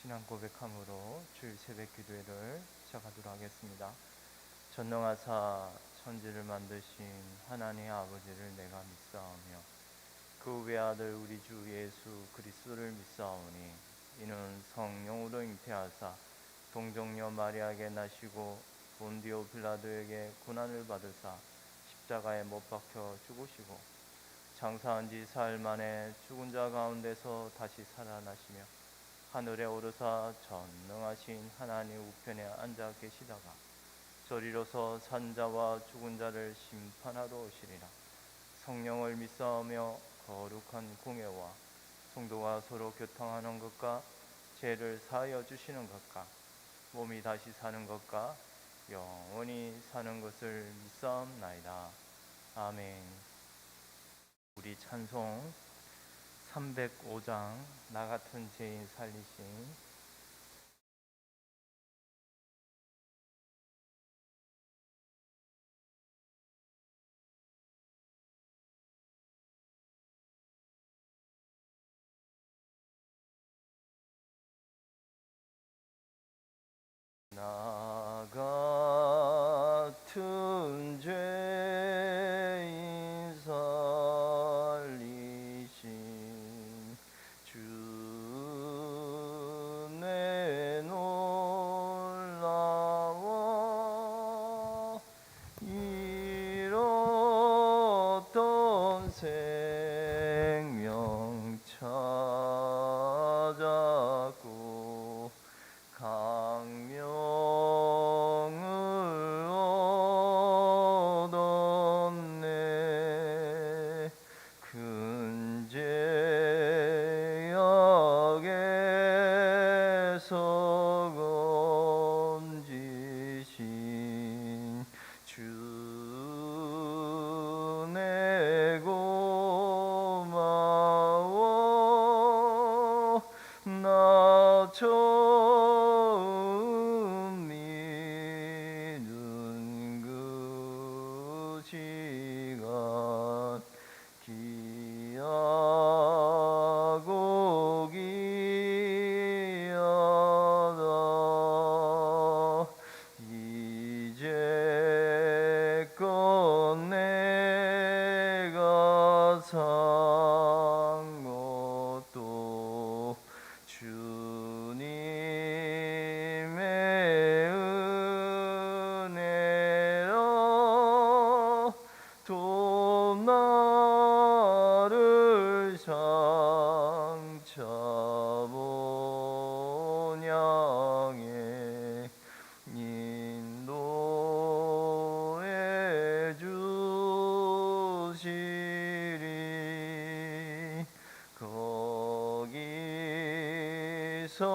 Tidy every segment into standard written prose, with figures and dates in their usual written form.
신앙 고백함으로 주일 새벽 기도회를 시작하도록 하겠습니다. 전능하사 천지를 만드신 하나님 아버지를 내가 믿사오며 그 외아들 우리 주 예수 그리스도를 믿사오니 이는 성령으로 잉태하사 동정녀 마리아에게 나시고 본디오 빌라도에게 고난을 받으사 십자가에 못 박혀 죽으시고 장사한 지 사흘 만에 죽은 자 가운데서 다시 살아나시며 하늘에 오르사 전능하신 하나님 우편에 앉아 계시다가 저리로서 산자와 죽은 자를 심판하러 오시리라. 성령을 믿사오며 거룩한 공예와 성도가 서로 교통하는 것과 죄를 사하여 주시는 것과 몸이 다시 사는 것과 영원히 사는 것을 믿사옵나이다. 아멘. 우리 찬송 305장 나 같은 죄인 살리신 나 같은 죄인 살리신 주 내 놀라워 잃었던 생명 찾았고 강명을 얻었네. 큰 죄악에서 건지신 주 내 고마워. 나 처음 믿은 그 시간 기하고 기하다. 이제껏 내가 산 것도 주님의 은혜라. 또 나를 장차 본향에 인도해 주시리. 거기서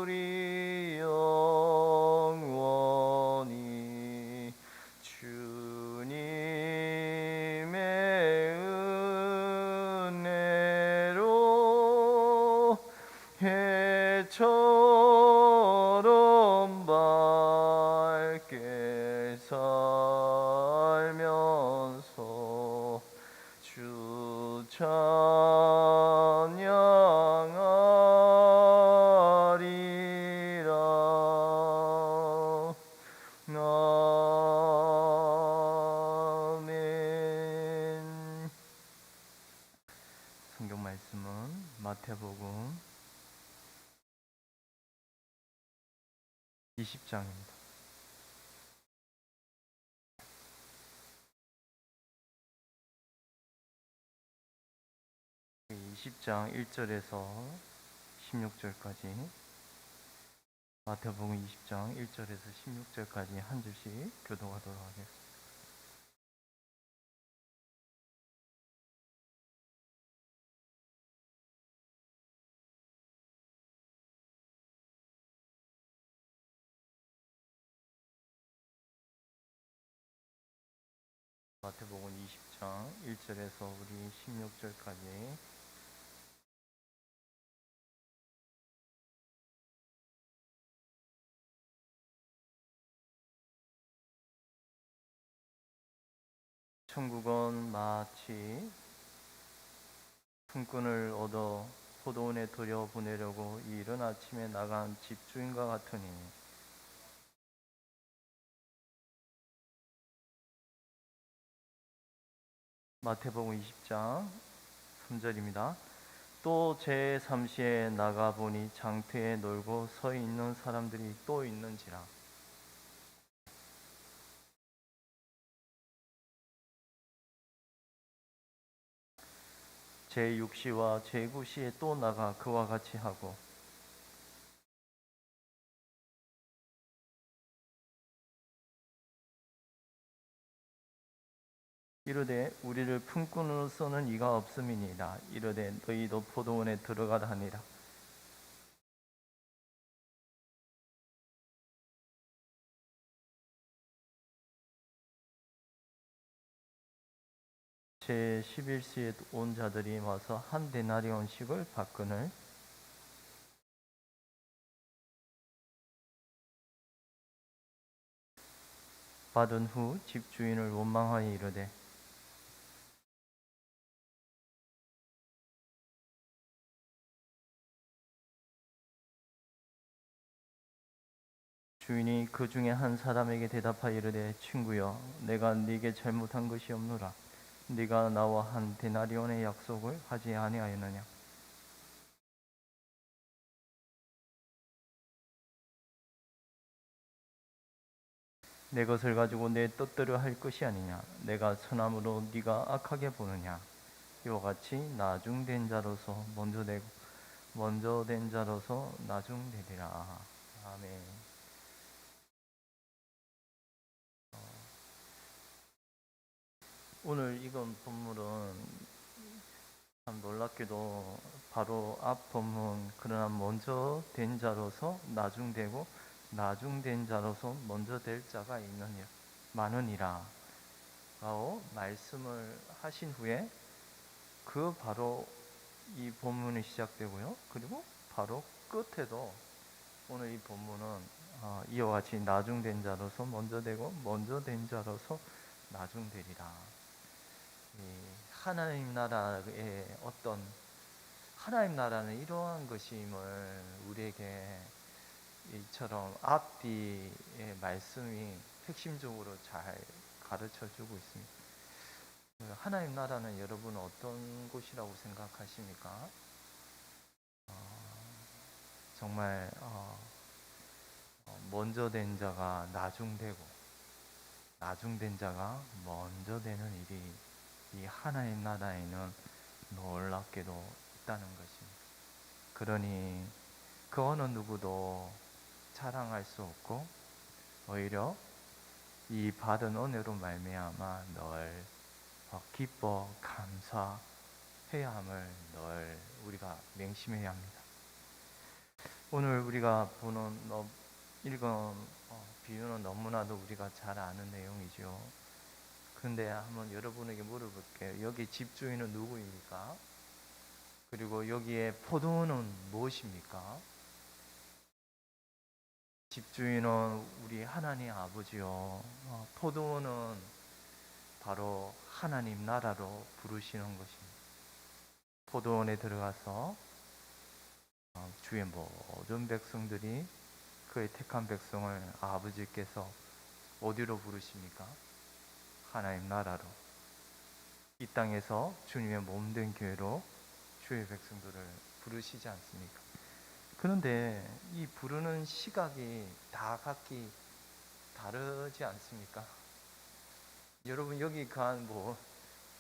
우리 영원히 주님의 은혜로 해처럼 밝게 살면서 주 찬양하리라. 아멘. 성경 말씀은 마태복음 20장입니다. 이 20장 1절에서 16절까지 마태복음 20장 1절에서 16절까지 한 줄씩 교독하도록 하겠습니다. 마태복음 20장 1절에서 우리 16절까지 천국은 마치 품꾼을 얻어 포도원에 들여보내려고 이 이른 아침에 나간 집주인과 같으니 마태복음 20장 3절입니다. 또 제3시에 나가보니 장터에 놀고 서 있는 사람들이 또 있는지라. 제6시와 제9시에 또 나가 그와 같이 하고 이르되 우리를 품꾼으로서는 이가 없음이니라. 이르되 너희도 포도원에 들어가라 하니라. 제11시에 온 자들이 와서 한 데나리온씩을 받거늘 받은 후 집주인을 원망하여 이르되 주인이 그 중에 한 사람에게 대답하여 이르되 친구여 내가 네게 잘못한 것이 없노라. 네가 나와 한 데나리온의 약속을 하지 아니하였느냐. 내 것을 가지고 내 뜻대로 할 것이 아니냐. 내가 선함으로 네가 악하게 보느냐. 이와 같이 나중된 자로서 먼저 된 자로서 나중되리라. 아멘. 오늘 읽은 본문은 참 놀랍게도 바로 앞 본문 그러나 먼저 된 자로서 나중되고 나중된 자로서 먼저 될 자가 있느냐 많으니라 라고 말씀을 하신 후에 그 바로 이 본문이 시작되고요. 그리고 바로 끝에도 오늘 이 본문은 이와 같이 나중된 자로서 먼저 되고 먼저 된 자로서 나중되리라. 하나님 나라의 어떤 하나님 나라는 이러한 것임을 우리에게 이처럼 앞뒤의 말씀이 핵심적으로 잘 가르쳐 주고 있습니다. 하나님 나라는 여러분 어떤 곳이라고 생각하십니까? 정말 먼저 된 자가 나중되고 나중된 자가 먼저 되는 일이 이 하나님 나라에는 놀랍게도 있다는 것입니다. 그러니 그 어느 누구도 자랑할 수 없고 오히려 이 받은 은혜로 말미암아 늘 기뻐 감사해야 함을 늘 우리가 맹심해야 합니다. 오늘 우리가 읽은 비유는 너무나도 우리가 잘 아는 내용이죠. 그런데 한번 여러분에게 물어볼게요. 여기 집주인은 누구입니까? 그리고 여기에 포도원은 무엇입니까? 집주인은 우리 하나님 아버지요. 포도원은 바로 하나님 나라로 부르시는 것입니다. 포도원에 들어가서 주의 모든 백성들이 그의 택한 백성을 아버지께서 어디로 부르십니까? 하나님 나라로. 이 땅에서 주님의 몸된 교회로 주의 백성들을 부르시지 않습니까? 그런데 이 부르는 시각이 다 각기 다르지 않습니까? 여러분 여기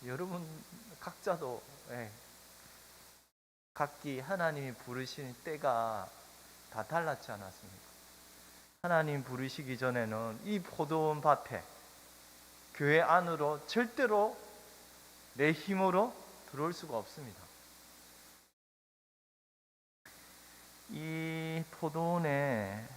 여러분 각자도 각기 하나님이 부르시는 때가 다 달랐지 않았습니까? 하나님 부르시기 전에는 이 포도원 밭에 교회 안으로 절대로 내 힘으로 들어올 수가 없습니다. 이 포도원에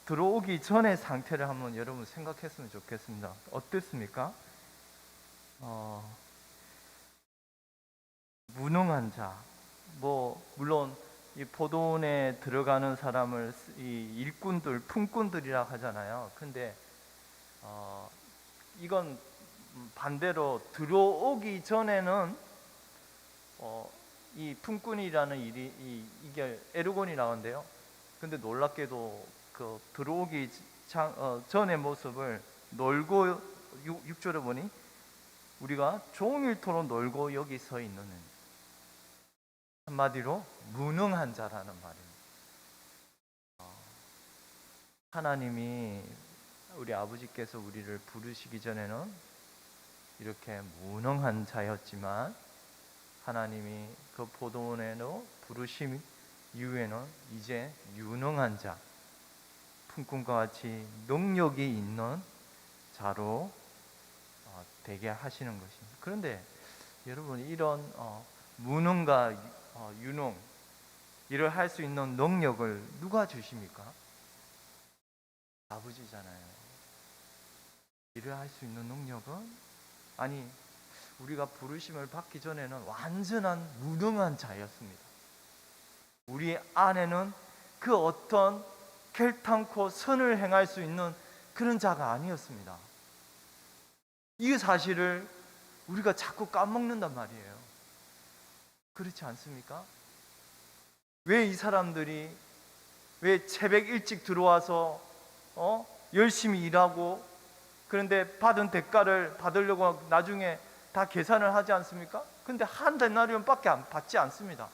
들어오기 전의 상태를 한번 여러분 생각했으면 좋겠습니다. 어땠습니까? 무능한 자, 물론 이 포도원에 들어가는 사람을 이 일꾼들, 품꾼들이라 하잖아요. 근데 이건 반대로 들어오기 전에는 이 품꾼이라는 일이 이게 에르곤이 나온대요. 근데 놀랍게도 그 들어오기 전의 모습을 놀고 6절에 보니 우리가 종일토록 놀고 여기 서 있는, 한마디로 무능한 자라는 말입니다. 하나님이 우리 아버지께서 우리를 부르시기 전에는 이렇게 무능한 자였지만 하나님이 그 포도원에로 부르심 이후에는 이제 유능한 자, 품꾼과 같이 능력이 있는 자로 되게 하시는 것입니다. 그런데 여러분, 이런 무능과 유능, 일을 할 수 있는 능력을 누가 주십니까? 아버지잖아요. 일을 할 수 있는 능력은, 아니, 우리가 부르심을 받기 전에는 완전한 무능한 자였습니다. 우리 안에는 그 어떤 결탄코 선을 행할 수 있는 그런 자가 아니었습니다. 이 사실을 우리가 자꾸 까먹는단 말이에요. 그렇지 않습니까? 왜 이 사람들이 왜 새벽 일찍 들어와서 열심히 일하고, 그런데 받은 대가를 받으려고 나중에 다 계산을 하지 않습니까? 근데 한 데나리온밖에 받지 않습니다.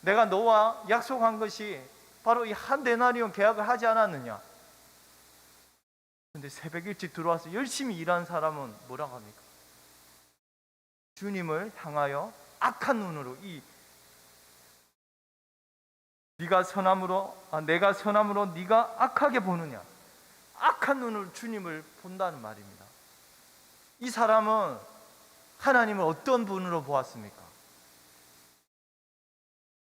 내가 너와 약속한 것이 바로 이 한 데나리온 계약을 하지 않았느냐? 근데 새벽 일찍 들어와서 열심히 일한 사람은 뭐라고 합니까? 주님을 향하여 악한 눈으로, 네가 선함으로 내가 선함으로 네가 악하게 보느냐? 악한 눈으로 주님을 본다는 말입니다. 이 사람은 하나님을 어떤 분으로 보았습니까?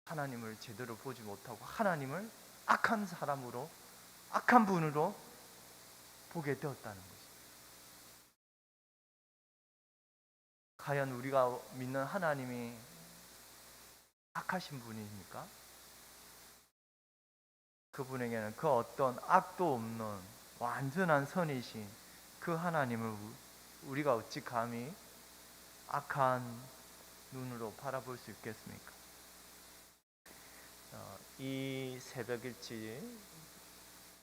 하나님을 제대로 보지 못하고 하나님을 악한 사람으로, 악한 분으로 보게 되었다는 것입니다. 과연 우리가 믿는 하나님이 악하신 분입니까? 그분에게는 그 어떤 악도 없는 완전한 선이신 그 하나님을 우리가 어찌 감히 악한 눈으로 바라볼 수 있겠습니까? 이 새벽일지,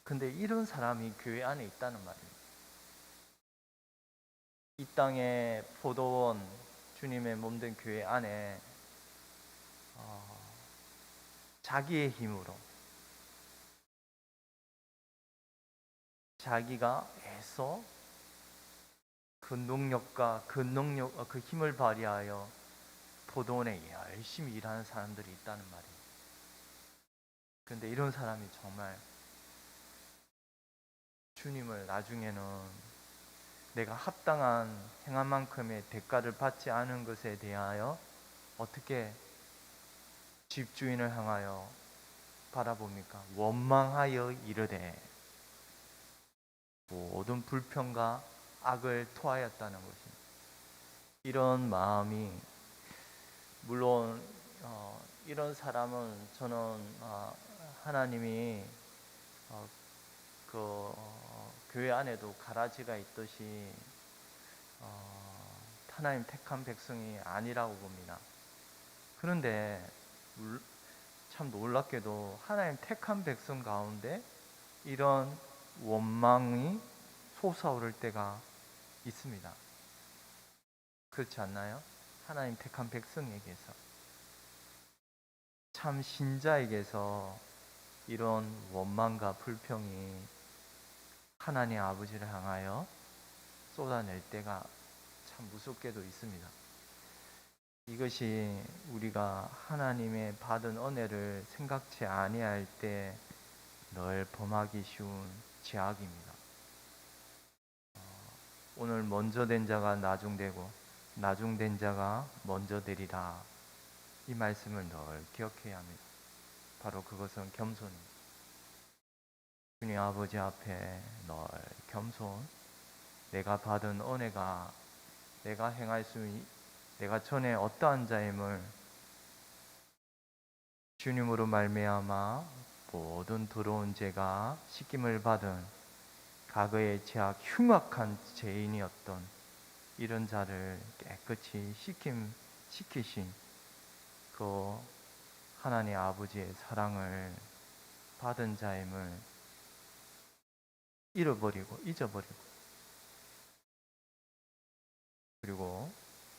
근데 이런 사람이 교회 안에 있다는 말입니다. 이 땅의 포도원, 주님의 몸된 교회 안에 자기의 힘으로, 자기가 애써 그 능력과 그 힘을 발휘하여 포도원에 열심히 일하는 사람들이 있다는 말이에요. 그런데 이런 사람이 정말 주님을 나중에는 내가 합당한 행한 만큼의 대가를 받지 않은 것에 대하여 어떻게 집주인을 향하여 바라봅니까? 원망하여 이르되 모든 불평과 악을 토하였다는 것입니다. 이런 마음이, 물론 이런 사람은 저는 하나님이 교회 안에도 가라지가 있듯이 하나님 택한 백성이 아니라고 봅니다. 그런데 참 놀랍게도 하나님 택한 백성 가운데 이런 원망이 솟아오를 때가 있습니다. 그렇지 않나요? 하나님 택한 백성에게서, 참 신자에게서 이런 원망과 불평이 하나님 아버지를 향하여 쏟아낼 때가 참 무섭게도 있습니다. 이것이 우리가 하나님의 받은 은혜를 생각지 아니할 때 늘 범하기 쉬운 죄악입니다. 오늘 먼저 된 자가 나중되고 나중된 자가 먼저 되리라, 이 말씀을 늘 기억해야 합니다. 바로 그것은 겸손입니다. 주님 아버지 앞에 늘 겸손, 내가 받은 은혜가 내가 전에 어떠한 자임을 주님으로 말미암아 모든 더러운 죄가 씻김을 받은 과거의 죄악 흉악한 죄인이었던 이런 자를 깨끗이 시키신 그 하나님 아버지의 사랑을 받은 자임을 잃어버리고 잊어버리고, 그리고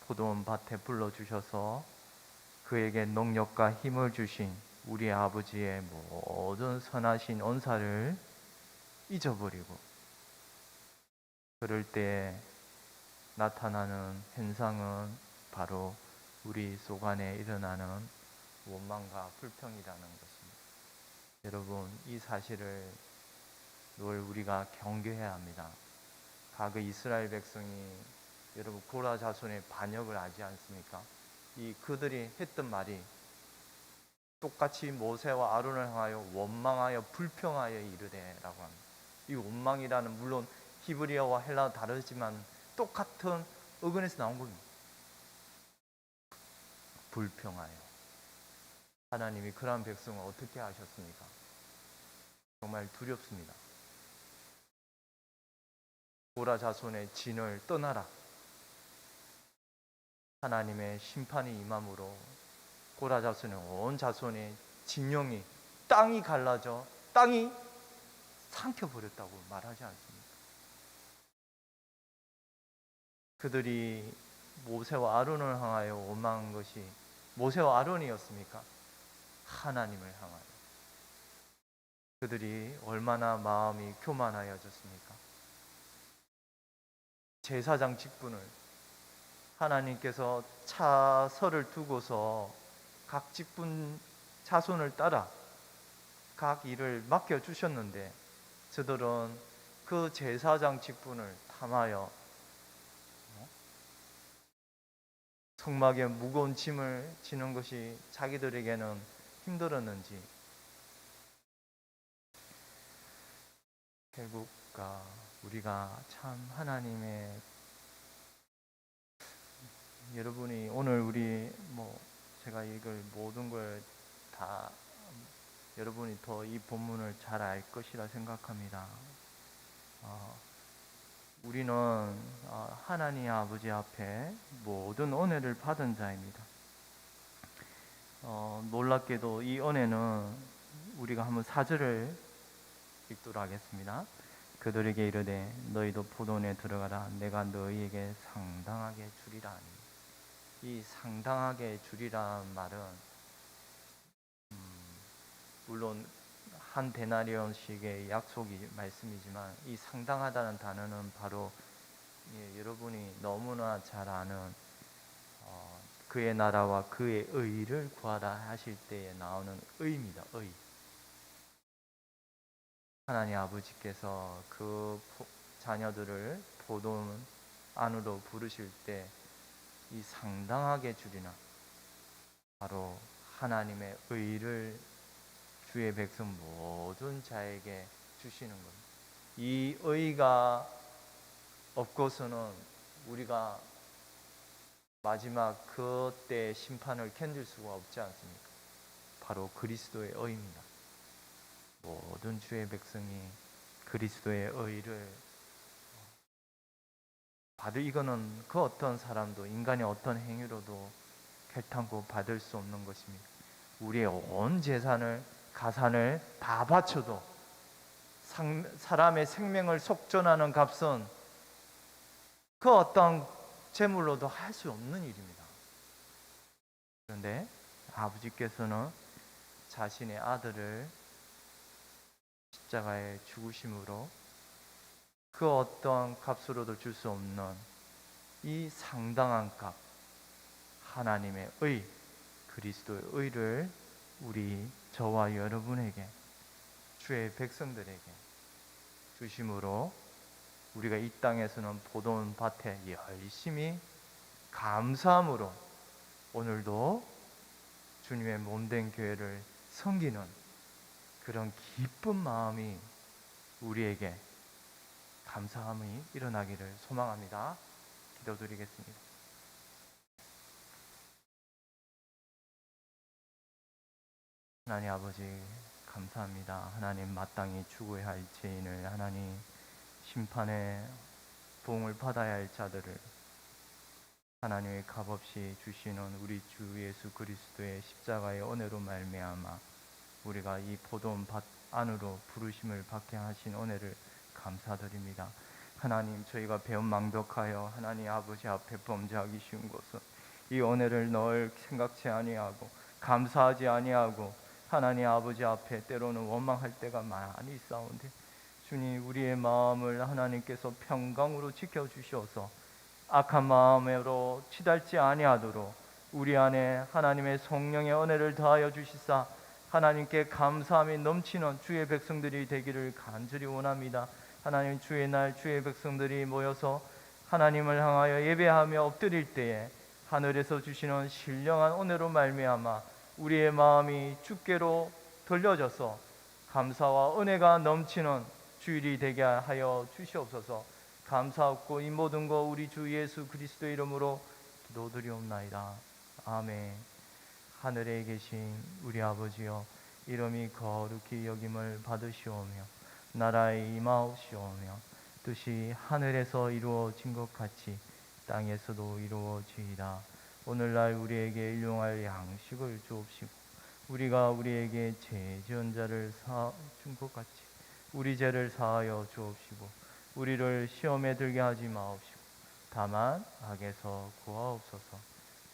포도원 밭에 불러주셔서 그에게 능력과 힘을 주신 우리 아버지의 모든 선하신 언사를 잊어버리고, 그럴 때 나타나는 현상은 바로 우리 속 안에 일어나는 원망과 불평이라는 것입니다. 여러분, 이 사실을 늘 우리가 경계해야 합니다. 과거 이스라엘 백성이, 여러분, 고라 자손의 반역을 알지 않습니까? 이 그들이 했던 말이 똑같이 모세와 아론을 향하여 원망하여 불평하여 이르되라고 합니다. 이 원망이라는, 물론 히브리어와 헬라어 다르지만 똑같은 어근에서 나온 겁니다. 불평하여. 하나님이 그러한 백성을 어떻게 하셨습니까? 정말 두렵습니다. 고라 자손의 진을 떠나라. 하나님의 심판이 임함으로 고라 자손의 온 자손의 진영이, 땅이 갈라져 땅이 삼켜버렸다고 말하지 않습니까? 그들이 모세와 아론을 향하여 원망한 것이 모세와 아론이었습니까? 하나님을 향하여. 그들이 얼마나 마음이 교만하여졌습니까? 제사장 직분을 하나님께서 차설을 두고서 각 직분 자손을 따라 각 일을 맡겨주셨는데, 저들은 그 제사장 직분을 탐하여 성막에 무거운 짐을 지는 것이 자기들에게는 힘들었는지, 결국 우리가 참 하나님의, 여러분이 오늘 우리 제가 이걸 모든 걸 다 여러분이 더 이 본문을 잘 알 것이라 생각합니다. 우리는 하나님 아버지 앞에 모든 은혜를 받은 자입니다. 놀랍게도 이 은혜는 우리가 한번 4절을 읽도록 하겠습니다. 그들에게 이르되 너희도 포도원에 들어가라. 내가 너희에게 상당하게 주리라 하니. 이 상당하게 주리라는 말은 물론 한 데나리온씩의 약속이 말씀이지만, 이 상당하다는 단어는 바로 여러분이 너무나 잘 아는 그의 나라와 그의 의를 구하라 하실 때에 나오는 의입니다. 의. 하나님 아버지께서 그 자녀들을 포도원 안으로 부르실 때 이 상당하게 주리나, 바로 하나님의 의를 주의 백성 모든 자에게 주시는 겁니다. 이 의가 없고서는 우리가 마지막 그때의 심판을 견딜 수가 없지 않습니까? 바로 그리스도의 의입니다. 모든 주의 백성이 그리스도의 의를 받을, 이거는 그 어떤 사람도, 인간의 어떤 행위로도 결탄코 받을 수 없는 것입니다. 우리의 온 재산을, 가산을 다 바쳐도 사람의 생명을 속전하는 값은 그 어떤 재물로도 할 수 없는 일입니다. 그런데 아버지께서는 자신의 아들을 십자가에 죽으심으로 그 어떠한 값으로도 줄 수 없는 이 상당한 값, 하나님의 의, 그리스도의 의를 저와 여러분에게, 주의 백성들에게 주심으로 우리가 이 땅에서는 포도원 밭에 열심히 감사함으로 오늘도 주님의 몸된 교회를 섬기는 그런 기쁜 마음이, 우리에게 감사함이 일어나기를 소망합니다. 기도드리겠습니다. 하나님 아버지, 감사합니다. 하나님, 마땅히 죽어야 할 죄인을, 하나님 심판의 보응을 받아야 할 자들을 하나님의 값없이 주시는 우리 주 예수 그리스도의 십자가의 은혜로 말미암아 우리가 이 포도원밭 안으로 부르심을 받게 하신 은혜를 감사드립니다. 하나님, 저희가 배은망덕하여 하나님 아버지 앞에 범죄하기 쉬운 것은 이 은혜를 늘 생각지 아니하고 감사하지 아니하고 하나님 아버지 앞에 때로는 원망할 때가 많이 있사온데, 주님, 우리의 마음을 하나님께서 평강으로 지켜주셔서 악한 마음으로 치달지 아니하도록 우리 안에 하나님의 성령의 은혜를 더하여 주시사 하나님께 감사함이 넘치는 주의 백성들이 되기를 간절히 원합니다. 하나님, 주의 날 주의 백성들이 모여서 하나님을 향하여 예배하며 엎드릴 때에 하늘에서 주시는 신령한 은혜로 말미암아 우리의 마음이 주께로 돌려져서 감사와 은혜가 넘치는 주일이 되게 하여 주시옵소서. 감사하고 이 모든 거 우리 주 예수 그리스도의 이름으로 기도드리옵나이다. 아멘. 하늘에 계신 우리 아버지여, 이름이 거룩히 여김을 받으시오며 나라의 임하옵시오며 뜻이 하늘에서 이루어진 것 같이 땅에서도 이루어지이다. 오늘날 우리에게 일용할 양식을 주옵시고 우리가 우리에게 죄 지은 자를 사준 것 같이 우리 죄를 사하여 주옵시고 우리를 시험에 들게 하지 마옵시고 다만 악에서 구하옵소서.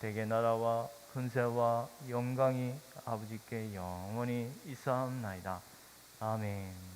대개 나라와 권세와 영광이 아버지께 영원히 있사옵나이다. 아멘.